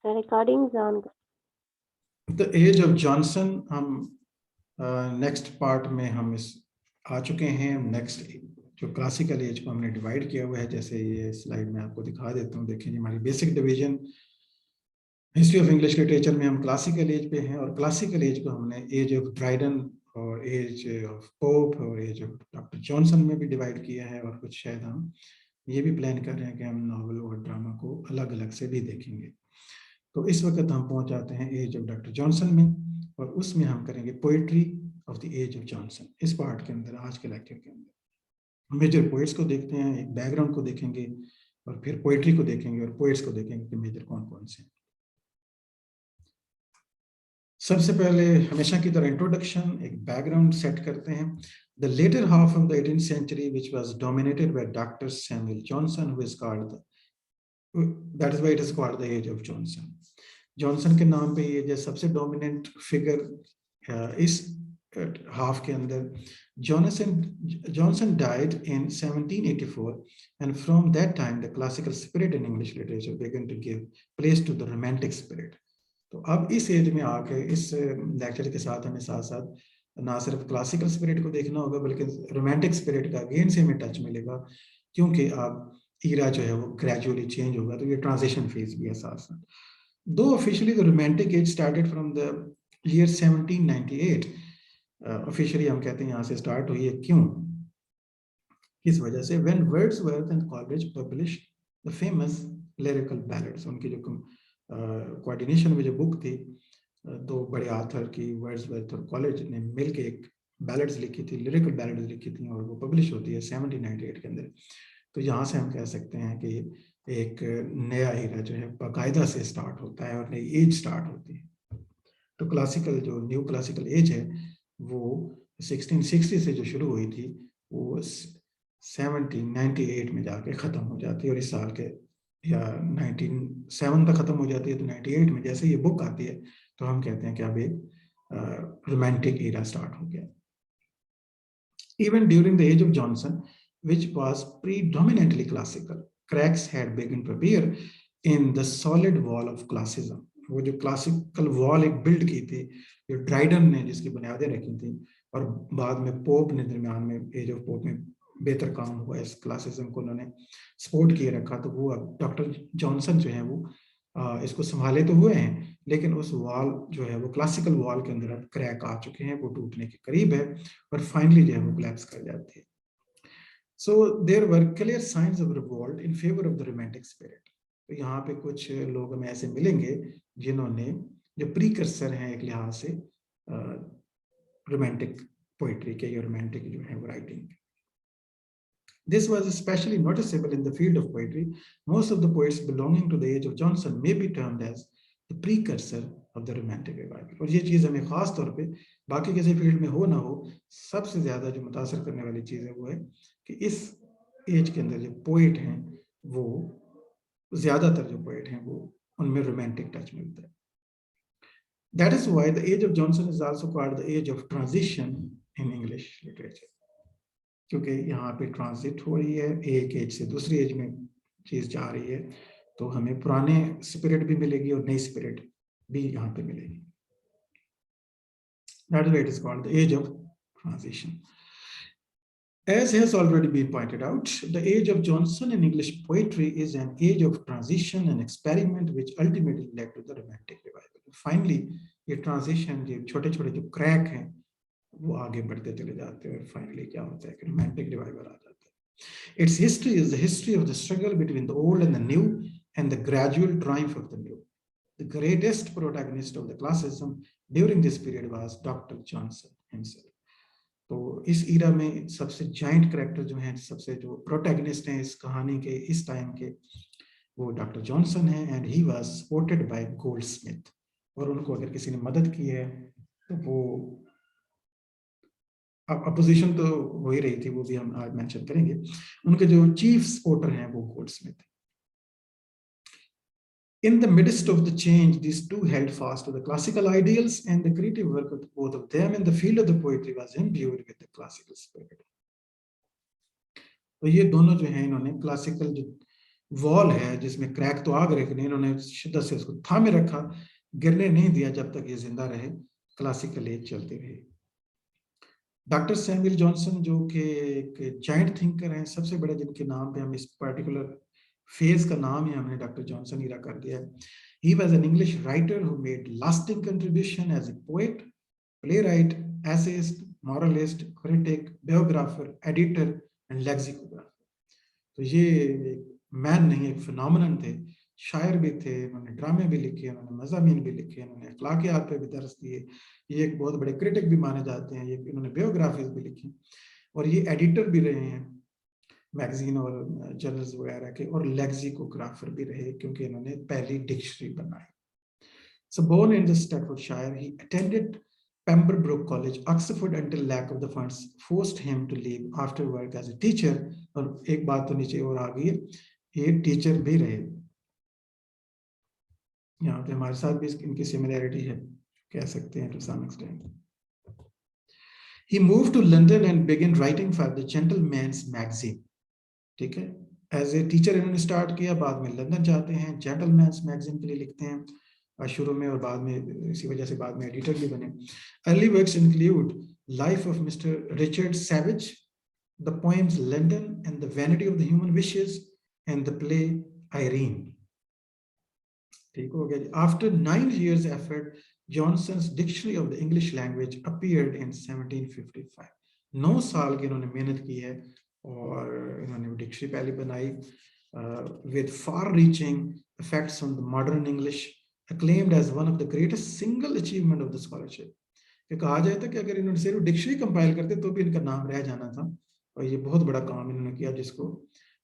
Recordings on. The age of Johnson हम next part में हम इस आ चुके हैं। नेक्स्ट जो क्लासिकल एज को हमने डिवाइड किया हुआ है, जैसे ये स्लाइड में आपको दिखा देता हूँ। देखिए हमारी basic division history of English literature में हम क्लासिकल एज पे हैं, और क्लासिकल एज को हमने एज ऑफ ड्राइडन और एज ऑफ पोप और एज ऑफ डॉक्टर जॉनसन में भी डिवाइड किया है। और कुछ शायद हम ये भी प्लान कर रहे हैं कि हम नॉवल और ड्रामा को अलग अलग से भी देखेंगे। तो इस वक्त हम पहुंच जाते हैं एज ऑफ डॉक्टर जॉनसन में, और उसमें हम करेंगे poetry of the age of Johnson. इस पार्ट के अंदर, आज के लेक्चर के अंदर मेजर पोइट्स को देखते हैं, एक बैकग्राउंड को देखेंगे, और फिर पोइट्री को देखेंगे और पोइट्स को देखेंगे कि मेजर कौन कौन से हैं। सबसे पहले हमेशा की तरह इंट्रोडक्शन, एक बैकग्राउंड सेट करते हैं। The later half of the 18th century, which was dominated by Dr. Samuel Johnson, who is called that is why it is called the age of Johnson. Johnson के नाम पे ये जो सबसे dominant figure इस half के अंदर, Johnson died in 1784, and from that time the classical spirit in English literature began to give place to the romantic spirit. तो अब इस एज में आके इस लेक्चर के साथ हमें साथ साथ ना सिर्फ क्लासिकल स्पिरिट को देखना होगा, बल्कि रोमांटिक स्पिरिट का अगेन से हमें टच मिलेगा, क्योंकि अब ईरा जो है वो ग्रेजुअली चेंज होगा। तो ये ट्रांजिशन फेज भी है साथ साथ। दो officially the romantic as started from the year 1798, officially हम कहते हैं यहाँ से स्टार्ट हुई है। क्यों, किस वजह से? When Wordsworth and Coleridge published the famous lyrical ballads. उनकी जो कोऑर्डिनेशन में जो बुक थी, दो बड़े आथर की, वर्ड्सवर्थ और कॉलेज ने मिलके एक बैलेड्स लिखी थी, लिरिकल बैलेड्स लिखी थी, और वो पब्लिश होती है 1798 के अंदर। तो यहाँ से हम कह सकते हैं कि एक नया हीरा जो है बाकायदा से स्टार्ट होता है और नई एज स्टार्ट होती है। तो क्लासिकल जो न्यू क्लासिकल एज है वो 1660 से जो शुरू हुई थी वो 1798 में जाके ख़त्म हो जाती है, और इस साल के या 1907 तक ख़त्म हो जाती है। तो 98 में जैसे ये बुक आती है तो हम कहते हैं कि अब एक रोमांटिक ईरा स्टार्ट हो गया। Even during the age of Johnson, which was predominantly classical, cracks had begun to appear in the solid wall of classicism. वो जो क्लासिकल वॉल एक बिल्ड की थी, जो ड्राइडन ने जिसकी बुनियादें रखी थी, और बाद में पोप ने दरमियान में एज ऑफ पोप में बेहतर काम हुआ, इस क्लासिज्म को उन्होंने सपोर्ट किए रखा। तो वो अब डॉक्टर जॉनसन जो है वो इसको संभाले तो हुए हैं, लेकिन उस वॉल जो है वो क्लासिकल वॉल के अंदर अब क्रैक आ चुके हैं, वो टूटने के करीब है, और फाइनली जो है वो कोलैप्स कर जाती है। So there were clear signs of revolt in favour of the romantic spirit. तो यहाँ पे कुछ लोग हमें ऐसे मिलेंगे जिन्होंने, जो प्रीकर्सर हैं एक लिहाज से रोमांटिक पोइट्री के, या रोमांटिक जो है वो writing. This was especially noticeable in the field of poetry. Most of the poets belonging to the age of Johnson may be termed as the precursor of the romantic revival. और ये चीज़ हमें खास तौर पे, बाकी किसी फील्ड में हो ना हो, सबसे ज़्यादा जो मुतासर करने वाली चीज़ है वो है कि इस एज के अंदर जो पोइट हैं वो ज़्यादातर जो पोइट हैं वो उनमें रोमांटिक टच मिलता है। That is why the age of Johnson is also called the age of transition in English literature. क्योंकि यहाँ पे ट्रांजिट हो रही है, एक एज से दूसरी एज में चीज जा रही है, तो हमें पुराने स्पिरिट भी मिलेगी और नई स्पिरिट भी यहाँ पे मिलेगी। That is why it is called the age of transition. As has already been pointed out, the age of Johnson in English poetry is an age of transition and experiment which ultimately led to the romantic revival. Finally, ये transition, ये छोटे छोटे जो crack हैं वो आगे बढ़ते चले जाते हैं, और फाइनली क्या होता है कि रोमांटिक रिवाइवल आ जाता है। Its history is the history of the struggle between the old and the new, and the gradual triumph of the new. The greatest protagonist of the classicism during this period was Dr. Johnson himself. तो इस ईरा में सबसे giant character जो हैं, सबसे जो protagonist हैं इस कहानी के, इस टाइम के, वो डॉक्टर जॉनसन है, and he was supported by Goldsmith. और उनको अगर किसी ने मदद की है तो वो अपोजिशन तो हो ही रही थी, वो भी हम आज मेंशन करेंगे। उनके जो चीफ सपोर्टर हैं वो Goldsmith. In the midst of the change, these two held fast to the classical ideals, and the creative work of both of them in the field of the poetry was imbued with the classical spirit. तो ये दोनों जो हैं, इन्होंने classical जो wall है जिसमें crack तो आ गए, लेकिन इन्होंने शिद्दत से उसको थामे रखा, गिरने नहीं दिया जब तक ये जिंदा रहे, क्लासिकल एज चलती रही। डॉक्टर सैमुअल जॉनसन जो कि एक जाइंट थिंकर हैं, सबसे बड़े जिनके नाम पे हम इस पर्टिकुलर फेज का नाम ही हमने डॉक्टर जॉनसन ईरा कर दिया है। He was an English writer who made lasting contribution as a poet, playwright, essayist, moralist, critic, biographer, editor, and lexicographer. तो ये मैन नहीं, एक फिनोमिनन थे। शायर भी थे, उन्होंने ड्रामे भी लिखे, उन्होंने मज़ामीन भी लिखे, उन्होंने अखलाकियात पे भी दर्स दिए, ये एक बहुत बड़े क्रिटिक भी माने जाते हैं, ये इन्होंने बायोग्राफीज भी लिखी, और ये एडिटर भी रहे हैं मैगजीन और जर्नल्स वगैरह के, और लेक्सिकोग्राफर भी रहे क्योंकि इन्होंने पहली डिक्शनरी बनाई। So born in the Staffordshire, he attended Pembroke College, Oxford until lack of the funds forced him to leave after work as a teacher. और एक बात तो नीचे और आ गई है, ये टीचर भी रहे। यहाँ पे हमारे साथ भी इनकी सिमिलैरिटी है, कह सकते हैं to some extent. He moved to London and began writing for the Gentleman's Magazine. ठीक है, एज ए टीचर इन्होंने स्टार्ट किया, बाद में लंदन जाते हैं, जेंटलमैन्स मैगजीन के लिए लिखते हैं शुरू में, और बाद में इसी वजह से बाद में एडिटर भी बने। Early works include life of mister Richard savage, the poems London and the vanity of the human wishes, and the play Irene. ठीक हो गया। After 9 years effort, Johnson's Dictionary of the English Language appeared in 1755. 9 साल की इन्होंने मेहनत की है और इन्होंने डिक्शनरी पहले बनाई with far-reaching effects on the modern English, acclaimed as one of the greatest single achievement of the scholarship. कि कहा जाए था कि अगर इन्होंने सिर्फ डिक्शनरी कंपाइल करते तो भी इनका नाम रह जाना था, और ये बहुत बड़ा काम इन्होंने किया जिसको,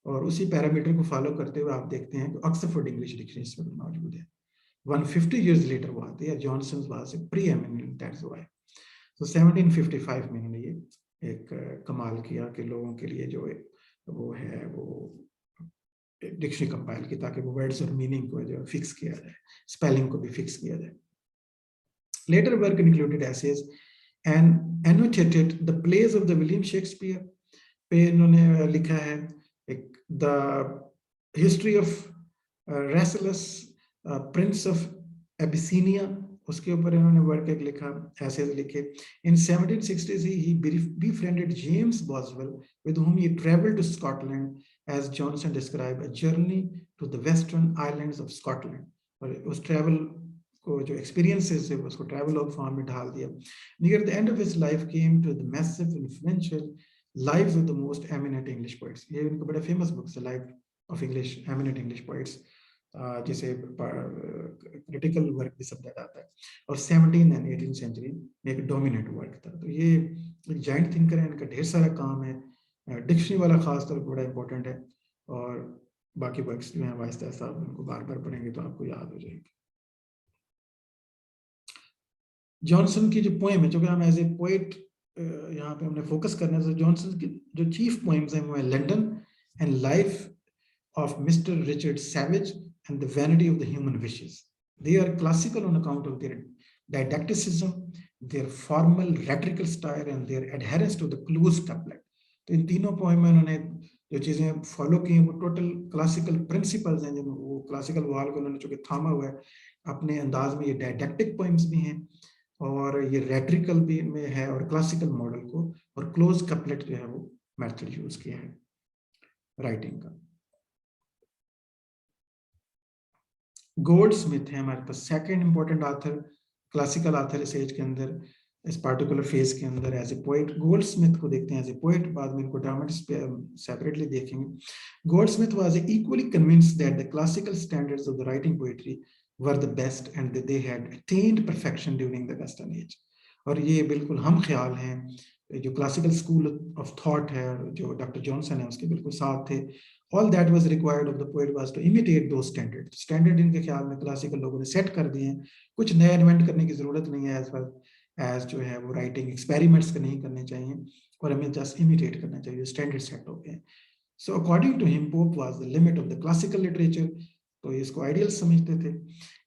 और उसी पैरामीटर को फॉलो करते हुए आप देखते हैं कि ऑक्सफोर्ड इंग्लिश डिक्शनरी इसमें मौजूद है। 150 years later वो आती है, Johnson was a preeminent, that's why. तो 1755 में इन्होंने ये एक कमाल किया कि लोगों के लिए जो वो है वो डिक्शनरी कंपाइल की, ताकि वो वर्ड्स और मीनिंग को जो फिक्स किया जाए, स्पेलिंग को भी फिक्स किया जाए। Later work included essays and annotated the plays of the William Shakespeare. पे इन्होंने लिखा है एक the history of Rasselas, Prince of Abyssinia, उसके ऊपर इन्होंने वर्क एक लिखा, essays लिखे। In 1760s he befriended James Boswell, with whom he traveled to Scotland, as Johnson described, a journey to the western islands of Scotland. और उस travel को जो एक्सपीरियंसेस है उसको ट्रैवलॉग फॉर्म में ढाल दिया। Near the end of his life came to the massive influential lives of the most eminent English poets. ये उनका बड़ा फेमस बुक है, life of English eminent English poets, जिसे क्रिटिकल वर्क भी समझा जाता है, और 17th and 18th सेंचुरी में एक डोमिनेंट वर्क था। तो ये जाइंट थिंकर है, इनका ढेर सारा काम है, डिक्शनरी वाला खास तौर पर बड़ा इंपॉर्टेंट है, और बाकी वर्क्स जो हैं वाइस्ता साहब उनको बार बार पढ़ेंगे तो आपको याद हो जाएगी। जॉनसन की जो पोएम है, जो कि हम एज ए पोएट यहाँ पे हमने फोकस करना है, तो जॉनसन की जो चीफ पोएम्स हैं वो है London and life of mister Richard Savage and the vanity of the human wishes. They are classical on account of their didacticism, their formal rhetorical style and their adherence to the close couplet. तो इन तीनों poem में उन्होंने जो चीजें follow की हैं वो टोटल क्लासिकल प्रिंसिपल्स हैं, जिन वो क्लासिकल वाल को उन्होंने चूंकि थामा हुआ है अपने अंदाज में। ये डायडैक्टिक पोएम्स भी हैं और ये रेट्रिकल भी में है, और क्लासिकल मॉडल को और क्लोज कपलेट जो है वो मेथड यूज किया है राइटिंग का। गोल्डस्मिथ है हमारे पास second important author, classical author इस एज के अंदर, इस पार्टिकुलर फेज के अंदर एज ए पोएट। गोल्डस्मिथ को देखते हैं एज ए पोएट, बाद में इनको ड्रामेटिस्ट पे सेपरेटली देखेंगे। Goldsmith was equally convinced that the classical standards of the writing poetry were the best and that they had attained perfection during the Western age. और ये बिल्कुल हम ख्याल हैं, जो क्लासिकल स्कूल ऑफ थॉट है जो डॉक्टर जॉनसन है उसके बिल्कुल साथ थे। All that was required of the poet was to imitate those standards. Standard इनके ख्याल में क्लासिकल लोगों ने सेट कर दिए हैं, कुछ नया इन्वेंट करने की जरूरत नहीं है, एज जो है वो राइटिंग एक्सपेरिमेंट्स नहीं करने चाहिए और हमें जस्ट इमिटेट करना चाहिए, स्टैंडर्ड सेट हो गए। So according to him, Pope was the limit of the classical literature. तो इसको आइडियल समझते थे।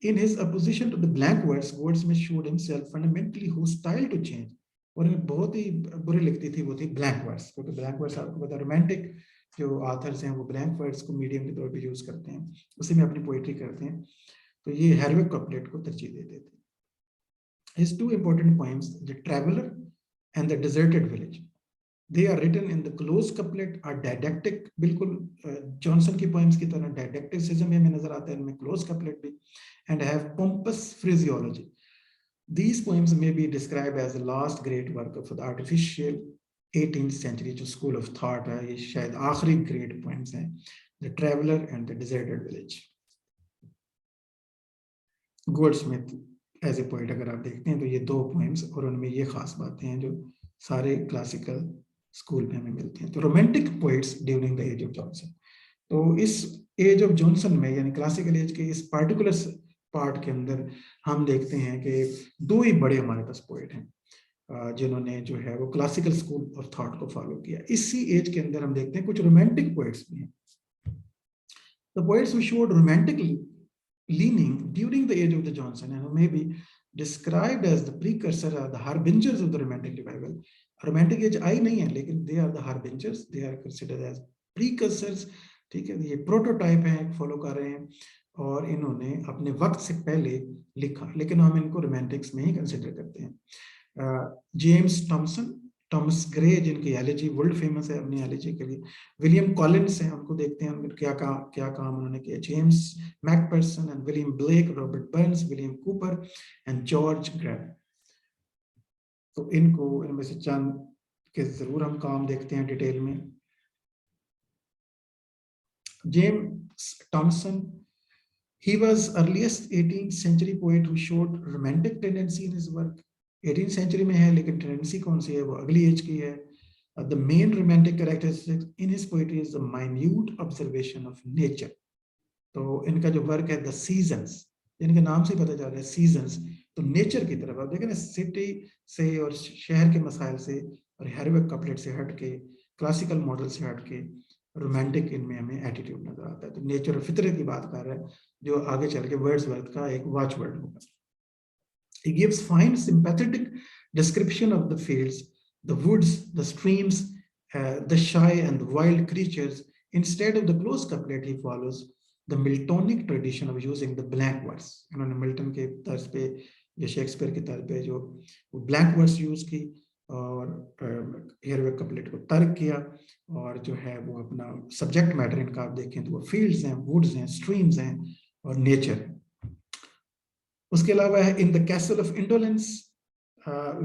In his opposition to the blank verse, Goldsmith showed himself fundamentally hostile to change. और बहुत ही बुरी लिखती थी वो थी ब्लैंक वर्स, क्योंकि ब्लैंक वर्स आपको पता रोमांटिक जो ऑथर्स हैं वो ब्लैंक वर्ड्स को मीडियम के तौर पे यूज करते हैं, उसी में अपनी पोइट्री करते हैं, तो ये हेरोइक कपलेट को तरजीह दे देते हैं। His two important poems, The Traveler and The Deserted Village, they are written in the close couplet, are didactic, बिल्कुल जॉनसन की poems की तरह didacticism में नजर आता है इनमें, close couplet भी, and have pompous phraseology. These poems may be described as the last great work of the artificial 18th century जो school of thought है, ये शायद आखिरी great poems हैं, The Traveler and The Deserted Village. Goldsmith as a poet अगर आप देखते हैं तो ये 2 पोएम्स और उनमें ये खास बातें हैं जो सारे क्लासिकल स्कूल में हमें मिलती हैं। तो romantic poets during the age of Johnson, तो इस एज ऑफ जॉनसन में यानी क्लासिकल एज के इस पार्टिकुलर पार्ट के अंदर हम देखते हैं कि 2 ही बड़े हमारे पास पोइट हैं जिन्होंने जो है वो क्लासिकल स्कूल ऑफ थॉट को फॉलो किया। इसी एज के अंदर हम देखते हैं कुछ रोमांटिक पोइट्स भी हैं। The poets who showed romantic leaning during the age of the Johnson and may be described as the precursor or the harbingers of the romantic revival. Romantic age आई नहीं है लेकिन they are the harbingers, they are considered as precursors, ठीक है, ये prototype है, follow कर रहे हैं और इन्होंने अपने वक्त से पहले लिखा, लेकिन हम इनको रोमांटिक्स में ही कंसिडर करते हैं। जेम्स थॉमसन, टॉमस ग्रे जिनकी एलिजी वर्ल्ड फेमस है अपनी एलिजी के लिए, विलियम कॉलिंस हैं, उनको देखते हैं उनके क्या काम उन्होंने किया, James Macpherson and William Blake, Robert Burns, William Cowper and George Crabbe. तो इनको इनमें से चंद के जरूर हम काम देखते हैं डिटेल में। James Thompson, he was earliest 18th century poet who showed romantic tendency in his work. 18th century में है लेकिन टेंडेंसी कौन सी है, वो अगली एज की है। The main romantic characteristic in his poetry is the minute observation of nature. तो इनका जो वर्क है द सीजन्स, इनके नाम से पता चल रहा है सीजन्स, तो नेचर की तरफ आप देखें ना, सिटी से और शहर के मसाइल से और हेरोइक कपलेट से हट के, क्लासिकल मॉडल से हट के रोमांटिक इनमें हमें एटीट्यूड नजर आता है। तो नेचर और फितरत की बात कर रहा है जो आगे चल के वर्ड्सवर्थ का एक वॉच वर्ड होगा। He gives fine sympathetic description of the fields, the woods, the streams, the shy and the wild creatures. Instead of the close couplet, he follows the Miltonic tradition of using the blank words. इन्होंने Milton के तर्ज पे या Shakespeare के तर्ज पे जो blank words use की और हेरोइक कपलेट को तर्क किया, और जो है वो अपना सब्जेक्ट मैटर इनका आप देखें तो वो फील्ड्स हैं, वुड्स हैं, स्ट्रीम्स हैं और नेचर है। उसके अलावा है in the castle of indolence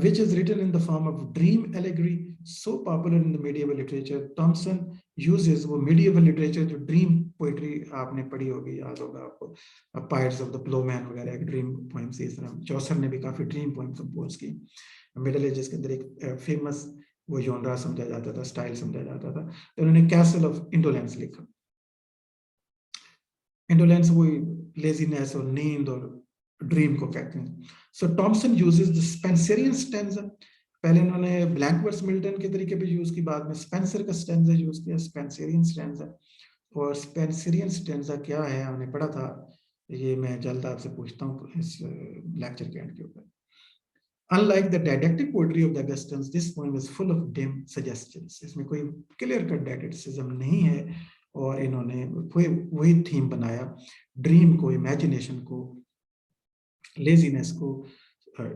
which is written in the form of dream allegory, so popular in the medieval literature. Thompson uses वो medieval literature जो dream poetry आपने पढ़ी होगी, याद होगा आपको, Pirates of the Plowman वगैरह एक dream poems इस तरह, चौसर ने भी काफी dream poems compose की। मिडिल एजेस के अंदर एक फेमस वो जॉनरा समझा जाता था, स्टाइल समझा जाता था, तो उन्होंने कैसल ऑफ इंडोलेंस लिखा। इंडोलेंस वो लेजीनेस और नींद और ड्रीम को कहते हैं। So Thomson uses the Spenserian stanza, पहले इन्होंने ब्लैंक वर्ड्स मिल्टन के तरीके पे यूज की, बाद में स्पेंसर का स्टैंजा यूज किया, स्पेंसरियन स्टैंजा। और स्पेंसरियन स्टैंजा क्या है हमने पढ़ा था, ये मैं जल्द आपसे पूछता हूँ इस लेक्चर के एंड के ऊपर। Unlike the didactic poetry of the Augustans, this poem is full of dim suggestions. इसमें कोई क्लियर कट डायडेक्टिसिज्म नहीं है और इन्होंने वही थीम बनाया, ड्रीम को, इमेजिनेशन को, लेजीनेस को,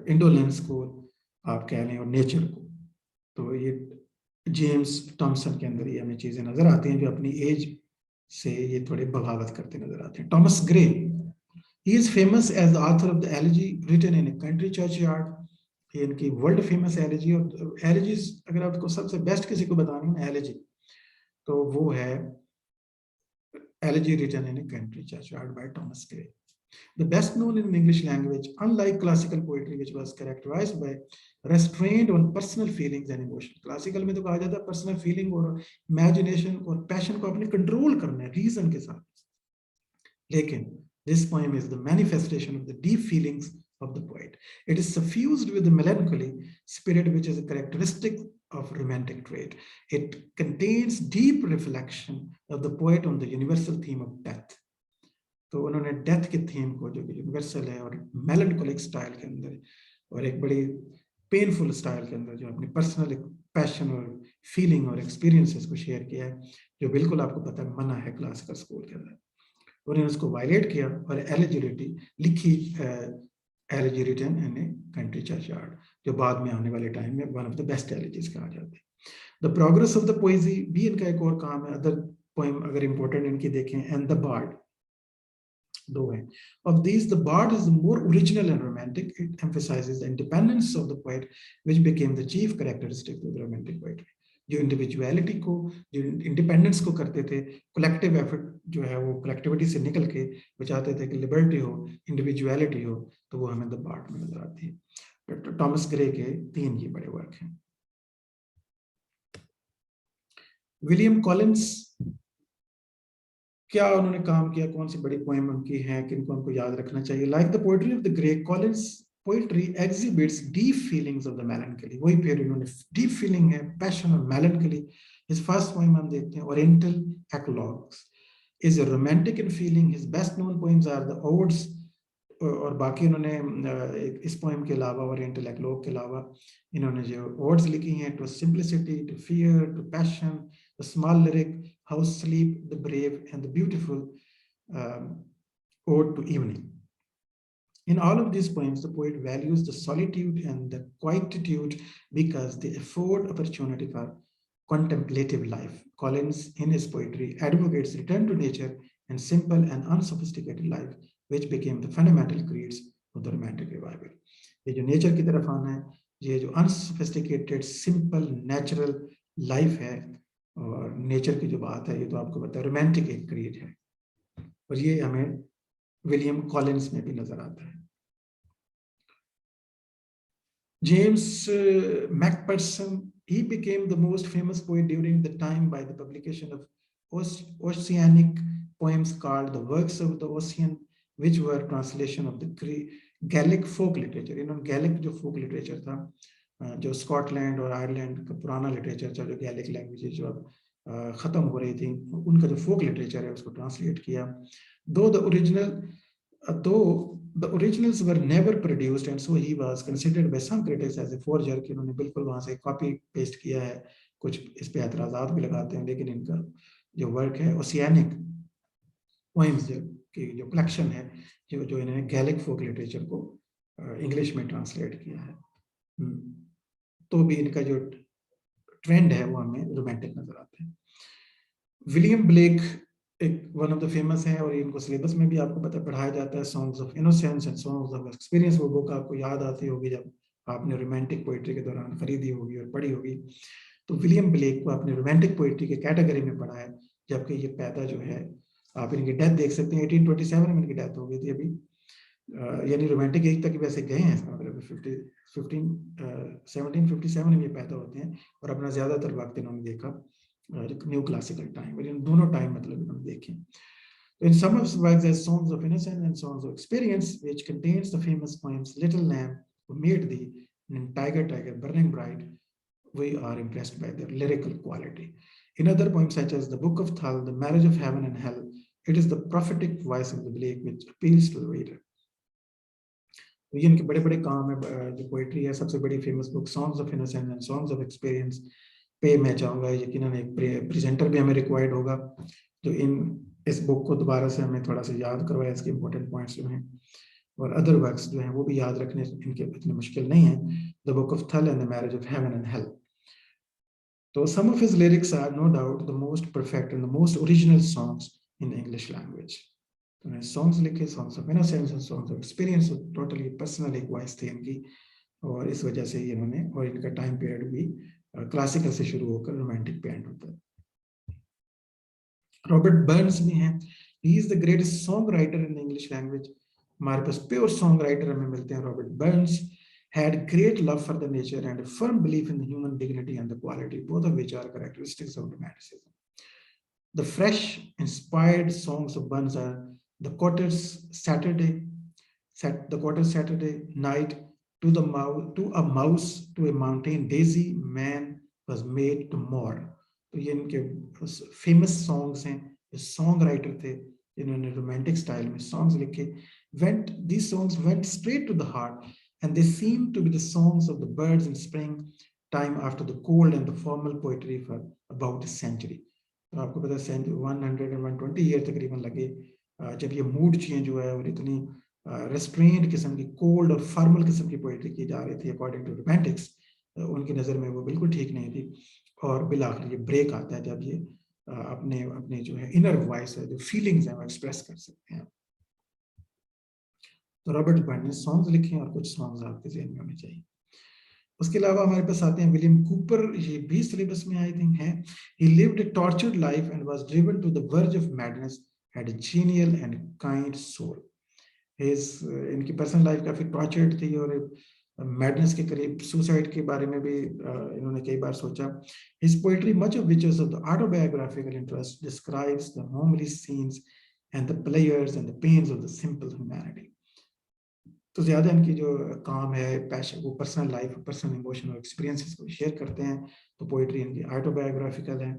इंडोलेंस को आप कह लें और नेचर को। तो ये जेम्स थॉमसन के अंदर ये हमें चीजें नजर आती हैं जो अपनी एज से ये थोड़े बगावत करते नजर आते हैं। Thomas Gray, he is famous as the author of the elegy written in a country churchyard. ये इनकी वर्ल्ड फेमस एलिजी, और एलिजीज अगर आपको सबसे बेस्ट किसी को बतानी है एलिजी तो वो है elegy written in a country churchyard by Thomas Gray, the best known in English language. Unlike classical poetry which was characterized by restraint on personal feelings and emotion, classical में तो कहा जाता है पर्सनल फीलिंग और imagination और passion को अपने control करना है रीजन के साथ, लेकिन this poem is the manifestation of the deep feelings of the poet. It is suffused with the melancholy spirit which is a characteristic of romantic trait. It contains deep reflection of the poet on the universal theme of death. तो उन्होंने death के theme को जो universal है और melancholic style के अंदर और एक बड़ी पेनफुल स्टाइल के अंदर जो अपनी पर्सनल पैशन और फीलिंग और एक्सपीरियंसेस को शेयर किया है, जो बिल्कुल आपको पता है मना है क्लासिकल स्कूल के अंदर। उन्होंने उसको वायलेट किया और एलिजिबिलिटी लिखी, elegy written in a country churchyard, जो बाद में आने वाले टाइम में one of the best elegies कहा जाता है। The progress of the poesy भी इनका एक और काम है। अदर पोएम अगर इंपॉर्टेंट इनकी देखें, एंड द बार्ड, दो है। Of these, the bard is the more original and romantic. It emphasizes the independence of the poet, which became the chief characteristic of the romantic poetry. जो individuality को, जो independence को करते थे, collective effort जो है वो कलेक्टिविटी से निकल के वो चाहते थे कि लिबर्टी हो, इंडिविजुअलिटी हो, तो वो हमें द बार्ड में नजर आती है। टॉमस ग्रे के 3 ये बड़े वर्क हैं। विलियम कॉलिंस, क्या उन्होंने काम किया, कौन सी बड़ी पोएम उनकी है, किनको हमको याद रखना चाहिए। Like the poetry of the grey, Collins poetry exhibits deep feelings of the मेलनकली। वही फिर इन्होंने डीप फीलिंग है, पैशन और मेलनकली। हिज फर्स्ट पोएम हम देखते हैं, oriental eclogues, is a romantic in feeling. His best known poems are the odes, और बाकी इन्होंने इस पोएम के अलावा, ओरिएंटल एक्लॉग के अलावा, इन्होंने जो ओड्स लिखी हैं, to simplicity, to fear, to passion, the small lyric, how sleep the brave, and the beautiful ode to evening. In all of these poems, the poet values the solitude and the quietude because they afford opportunity for contemplative life. Collins, in his poetry, advocates return to nature and simple and unsophisticated life, which became the fundamental creeds of the Romantic Revival. ये जो nature की तरफ आना है, ये जो unsophisticated simple natural life है और नेचर की जो बात है, ये तो आपको पता है रोमांटिक एक क्रीड है, और ये हमें विलियम कॉलिंस में भी नजर आता है। James Macpherson, he became the most famous poet during the time by the publication of oceanic poems called the Works of the Ocean, which were translation of the Gaelic folk literature. इन्होंने Gaelic जो folk literature था, जो Scotland और Ireland का पुराना literature था, जो gallic language जो अब खत्म हो रही थी, उनका जो फोक लिटरेचर है उसको ट्रांसलेट किया। Though the originals were never produced, and so he was considered by some critics as a forger, कि उन्होंने बिल्कुल वहां से कॉपी पेस्ट किया है। कुछ इस पे एतराजात भी लगाते हैं, लेकिन इनका जो वर्क है ओशियानिक पोएम्स की जो कलेक्शन है, जो इन्होंने गैलिक फोक लिटरेचर को इंग्लिश में ट्रांसलेट किया है, तो भी इनका जो ट्रेंड है वो हमें रोमांटिक नजर आता है। विलियम ब्लेक एक वन ऑफ द फेमस है, और इनको सिलेबस में भी आपको पता पढ़ाया जाता है, songs of innocence and songs of experience. वो बुक आपको याद आती होगी जब आपने रोमांटिक पोइट्री के दौरान खरीदी होगी और पढ़ी होगी। तो विलियम ब्लेक को आपने रोमांटिक पोइट्री के कैटेगरी में पढ़ा है, जबकि ये पैदा जो है, आप इनकी डेथ देख सकते हैं, 1827 में इनकी डेथ हो गई थी अभी, यानी रोमांटिक एज तक वैसे गए हैं, इसका मतलब 1757 में ये पैदा होते हैं, और अपना ज्यादातर वक्त इन्होंने देखा न्यू क्लासिकल टाइम, और इन दोनों टाइम मतलब इन्होंने देखे। In some of his works as Songs of Innocence and Songs of Experience, which contains the famous poems Little Lamb, Who Made Thee, and Tiger, Tiger, Burning Bright, we are impressed by their lyrical quality. In other poems such as The Book of Thal, The Marriage of Heaven and Hell, it is the prophetic voice of the Blake which appeals to the reader. तो ये इनके बड़े बड़े काम है, जो poetry है, सबसे बड़ी famous book songs of innocence and songs of experience पे मैं चाहूँगा यकीनन एक प्रेजेंटर भी हमें रिक्वायर्ड होगा, जो इस बुक को दोबारा से हमें थोड़ा सा याद करवाए, इसके इंपॉर्टेंट पॉइंट्स जो हैं, और अदर वर्क्स जो हैं वो भी याद रखने इनके इतने मुश्किल नहीं है। The book of Thel and the marriage of heaven and hell. So some of his lyrics are no doubt the most perfect and the most original songs in English language. तो उन्होंने सॉन्ग्स लिखे, songs of innocence और songs of experience, totally personal एक voice थी इनकी, और इस वजह से इन्होंने, और इनका टाइम पीरियड भी क्लासिकल से शुरू होकर रोमांटिक पे एंड होता है। रॉबर्ट बर्न्स भी हैं, he is the greatest song writer in English language. हमारे पास प्योर सॉन्ग राइटर हमें मिलते हैं। Robert Burns had great love for the nature and a firm belief in the human dignity and the quality, both of which are characteristics of romanticism. The fresh, inspired songs of Burns are the Cotter's Saturday Night, to a mouse, to a mountain daisy, man was made to mourn. तो ये इनके famous songs हैं, ये song writer थे, इन्होंने romantic style में songs लिखे। These songs went straight to the heart, and they seem to be the songs of the birds in spring, time after the cold and the formal poetry for about a century. तो आपको पता है 100 and 120 year तकरीबन लगे जब ये mood change हुआ है और इतनी रेस्ट्रेंड किस्म की कोल्ड और फॉर्मल किस्म की पोइट्री की जा रही थी अकॉर्डिंग टू रोमांटिक्स, उनकी नज़र में वो बिल्कुल ठीक नहीं थी। और बिल आखिर ये ब्रेक आता है जब ये अपने अपने जो है इनर वॉइस है, जो फीलिंग्स हैं वो एक्सप्रेस कर सकते हैं। तो रॉबर्ट बर्न ने सॉन्ग्स लिखे और कुछ सॉन्ग्स आपके ज़हन में होने चाहिए। उसके अलावा हमारे पास आते हैं विलियम कूपर, ये भी सिलेबस में आई थिंक है। He lived a tortured life and was driven to the verge of madness, had a genial and kind soul. His इनकी पर्सनल लाइफ काफी टॉर्चर्ड थी और मैडनेस के करीब, सुसाइड के बारे में भी इन्होंने कई बार सोचा। His poetry, much of which is of the autobiographical interest, describes the homely scenes and the players and the pains of the simple humanity. तो ज्यादा इनकी जो काम है, पैशन, वो पर्सनल लाइफ, पर्सनल इमोशन और एक्सपीरियंसेस को शेयर करते हैं, तो पोएट्री इनकी ऑटोबायोग्राफिकल है।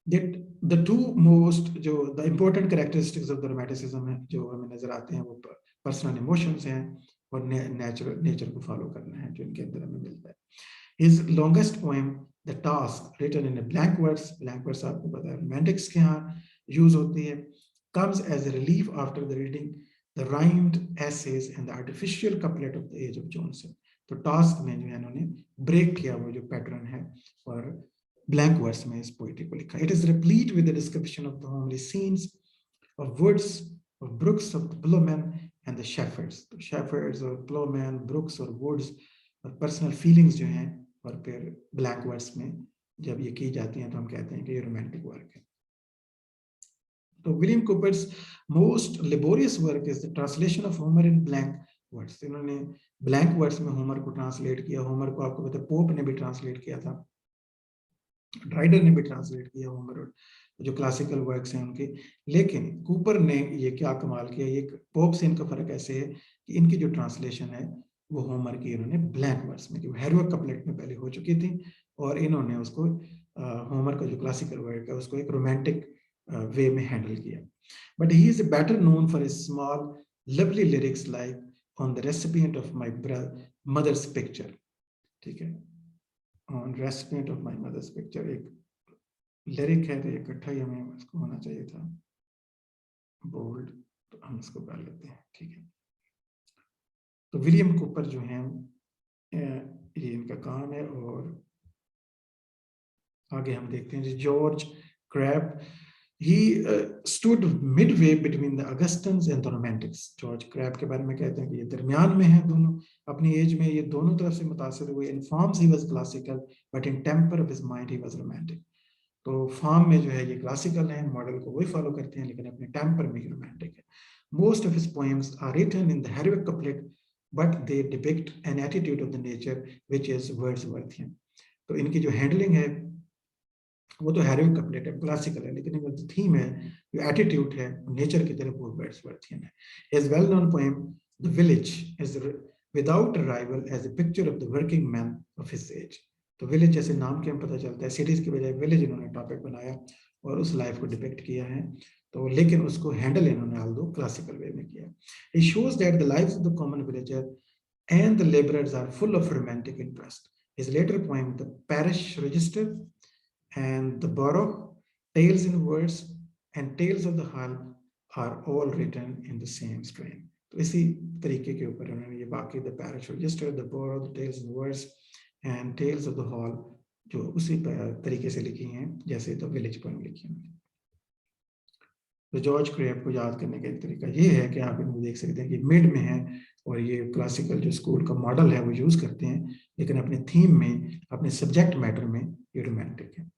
द टू मोस्ट जो the important characteristics of the romanticism है जो हमें नजर आते हैं, वो पर्सनल इमोशंस हैं और नेचर को फॉलो करना है, जो इनके अंदर हमें मिलता है। His longest poem the task, written in blank words, blank words आपको पता है रोमांटिक्स के यहाँ यूज होती है, comes as a relief after the reading the rhymed essays and the artificial couplet of the age of Johnson. तो task में जो है इन्होंने ब्रेक किया वो जो पैटर्न है और ब्लैंक वर्ड्स में इस पोएट्री को लिखा। It is replete with the description of the homely scenes of woods, of brooks, of the plowmen and the shepherds. तो shepherds और plowmen, brooks और woods और personal feelings जो हैं, और फिर ब्लैंक वर्ड्स में जब ये की जाती हैं तो हम कहते हैं कि ये रोमांटिक वर्क है। तो William Cowper's most laborious work is the translation of Homer in blank words. इन्होंने ब्लैंक वर्ड्स में होमर को ट्रांसलेट किया। होमर को आपको पता है पोप ने भी ट्रांसलेट किया था, ड्राइडर ने भी ट्रांसलेट किया होमर, जो क्लासिकल वर्क्स हैं उनके। लेकिन कूपर ने ये क्या कमाल किया, ये पोप से इनका फर्क ऐसे है कि इनकी जो ट्रांसलेशन है वो होमर की इन्होंने ब्लैंक वर्ड्स में, जो हेरोइक कपलेट में पहले हो चुकी थी, और इन्होंने उसको होमर का जो क्लासिकल वर्क है उसको एक रोमांटिक वे में हैंडल किया। But he is better known for his small lovely lyrics like on the recipient of my mother's picture. ठीक है, on recipient of my mother's picture एक लिरिक है, तो इकट्ठा ही हमें इसको होना चाहिए था बोल्ड, तो हम इसको कर लेते हैं। ठीक है, तो विलियम कूपर जो है ये इनका काम है। और आगे हम देखते हैं George crab, he stood midway between the Augustans and the Romantics. George crab के बारे में कहते हैं कि ये दरमियान में है दोनों, अपनी एज में ये दोनों तरफ से मुतासिर हुए। In forms he was classical, but in temper of his mind he was romantic. तो फॉर्म में जो है ये क्लासिकल है, मॉडल को वही फॉलो करते हैं, लेकिन अपने टेम्पर में ही रोमांटिक है। Most of his poems are written in the heroic couplet, but they depict an attitude of the nature which is Wordsworthian. तो इनकी जो हैंडलिंग है वो तो हेरोइक कपलेट है, क्लासिकल है, लेकिन जो थीम है, जो एटीट्यूड है नेचर की तरफ, वो वर्ड्सवर्थियन है। His well known poem the village is without rival as a picture of the working man of his age. तो विलेज जैसे नाम के हम पता चलता है, सिटीज की बजाय विलेज इन्होंने टॉपिक बनाया और उस लाइफ को डिपिक्ट किया है। तो लेकिन उसको हैंडल इन्होंने आल्दो क्लासिकल वे में किया। It shows that the lives of the common villager and the labourers are full of romantic interest. His later poem the parish register and the borough, tales in verse and tales of the hall are all written in the same strain. तो इसी तरीके के ऊपर उन्होंने ये बाकी the parish register, the borough, the tales in verse and tales of the hall जो उसी तरीके से लिखी हैं जैसे तो विलेज पोएम लिखी हैं। तो जॉर्ज क्रैब को याद करने का एक तरीका ये है कि आप इनको देख सकते हैं कि मिड में है और ये क्लासिकल जो स्कूल का मॉडल है वो यूज करते हैं, लेकिन अपने थीम में, अपने सब्जेक्ट मैटर में ये रोमांटिक है।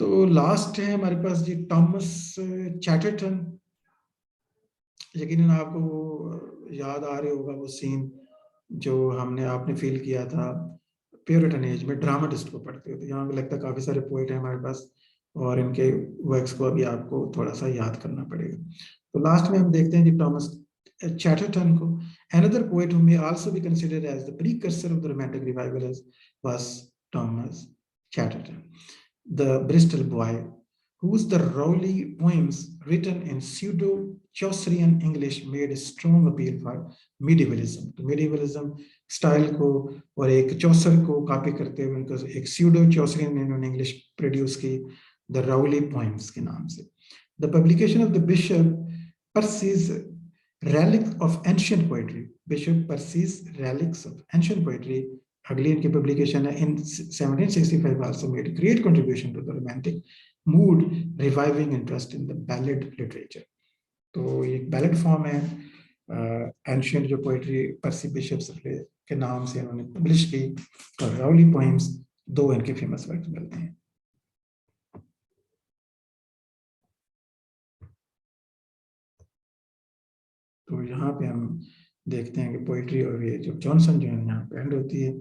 तो लास्ट है हमारे पास जी थॉमस चैटरटन। यकीनन आपको वो याद आ रहे होगा वो सीन जो आपने फील किया था प्यूरिटन एज में ड्रामाटिस्ट को पढ़ते थे। यहाँ पे लगता है काफी सारे पोएट हैं हमारे पास और इनके वर्क्स को अभी आपको थोड़ा सा याद करना पड़ेगा। तो लास्ट में हम देखते हैं जी थॉमस चैटरटन को। Another poet who may also be considered as the precursor of the Romantic Revival was Thomas Chatterton, the Bristol boy whose the Rowley poems written in pseudo-Chaucerian English made a strong appeal for medievalism. तो medievalism style को और एक चौसर को copy करते हुए उनको एक pseudo-Chaucerian इन्होंने इंग्लिश प्रोड्यूस की the Rowley poems के नाम से. The publication of the Bishop Percy's Relics of Ancient Poetry, Bishop Percy's Relics of Ancient Poetry, अगली इनकी publication है in 1765 also made a great contribution to the romantic mood, reviving interest in the ballad literature. तो ये ballad form है, ancient जो poetry पर्सी bishops के नाम से इन्होंने publish की, और राउली poems दो इनके famous works मिलते हैं. तो यहाँ पे हम देखते हैं कि पोइट्री और ये जो जॉनसन जो है यहाँ पे एंड होती है.